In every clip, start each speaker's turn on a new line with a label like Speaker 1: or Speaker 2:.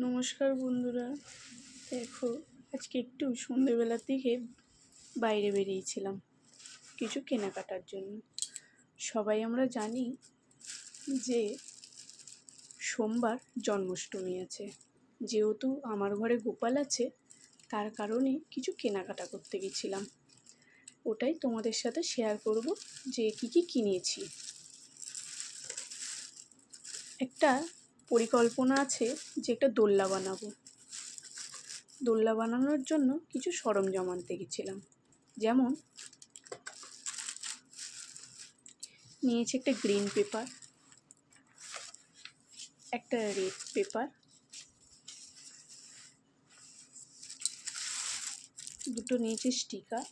Speaker 1: নমস্কার বন্ধুরা, দেখো আজকে একটু সন্ধেবেলার দিকে বাইরে বেরিয়েছিলাম কিছু কেনাকাটার জন্য। সবাই আমরা জানি যে সোমবার জন্মাষ্টমী আছে, যেহেতু আমার ঘরে গোপাল আছে তার কারণে কিছু কেনাকাটা করতে গেছিলাম। ওটাই তোমাদের সাথে শেয়ার করব যে কী কিনেছি। একটা পরিকল্পনা আছে যে একটা দোলনা বানাবো। দোলনা বানানোর জন্য কিছু সরঞ্জাম আনতে গেছিলাম। যেমন নিয়েছি একটা গ্রিন পেপার, একটা রেড পেপার, দুটো নিয়েছি স্টিকার।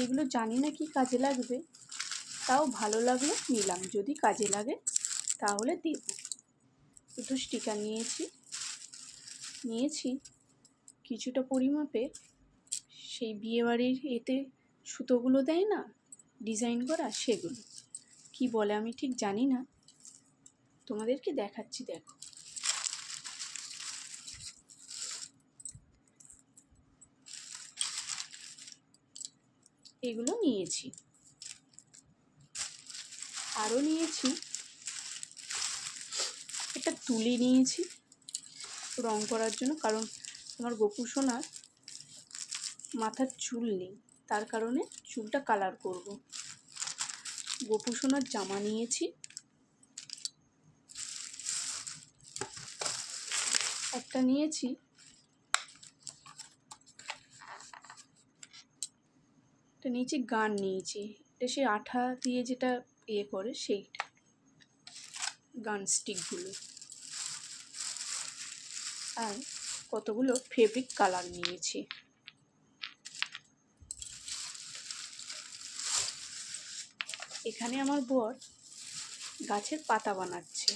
Speaker 1: এগুলো জানি না কি কাজে লাগবে, তাও ভালো লাগলে নিলাম, যদি কাজে লাগে তাহলে দেব। দুটো স্টিকার নিয়েছি কিছুটা পরিমাপে সেই বিয়েবাড়ির এতে সুতোগুলো দেয় না ডিজাইন করা, সেগুলো কি বলে আমি ঠিক জানি না, তোমাদেরকে দেখাচ্ছি। দেখো, এগুলো নিয়েছি। আরও নিয়েছি একটা তুলি নিয়েছি রং করার জন্য, কারণ আমার গোপু সোনার মাথার চুল নেই, তার কারণে চুলটা কালার করব। গোপু সোনার জামা নিয়েছি, একটা নিয়েছি গান নিয়েছি, এটা সে আঠা দিয়ে যেটা করে সেইটা, গান স্টিকগুলো। আর কতগুলো ফেব্রিক কালার নিয়েছি। এখানে আমার বর গাছের পাতা বানাচ্ছে।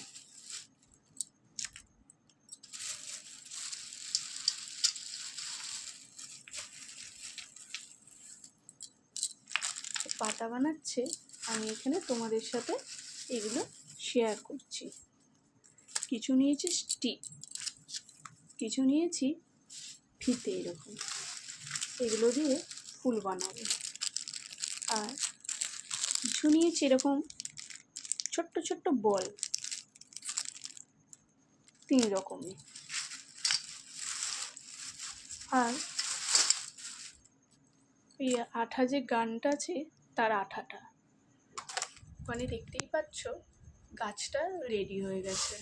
Speaker 1: পাতা বানাচ্ছে, আমি এখানে তোমাদের সাথে এগুলো শেয়ার করছি। কিছু নিয়েছি স্টিক, কিছু নিয়েছি ফিতে, এরকম এগুলো দিয়ে ফুল বানাবো। আর কিছু নিয়েছি এরকম ছোট্ট ছোট্ট বল, 3 রকমের। আর এই আঠা যে গানটা আছে তার আঠাটা, ওখানে দেখতেই পাচ্ছ গাছটা রেডি হয়ে গেছে।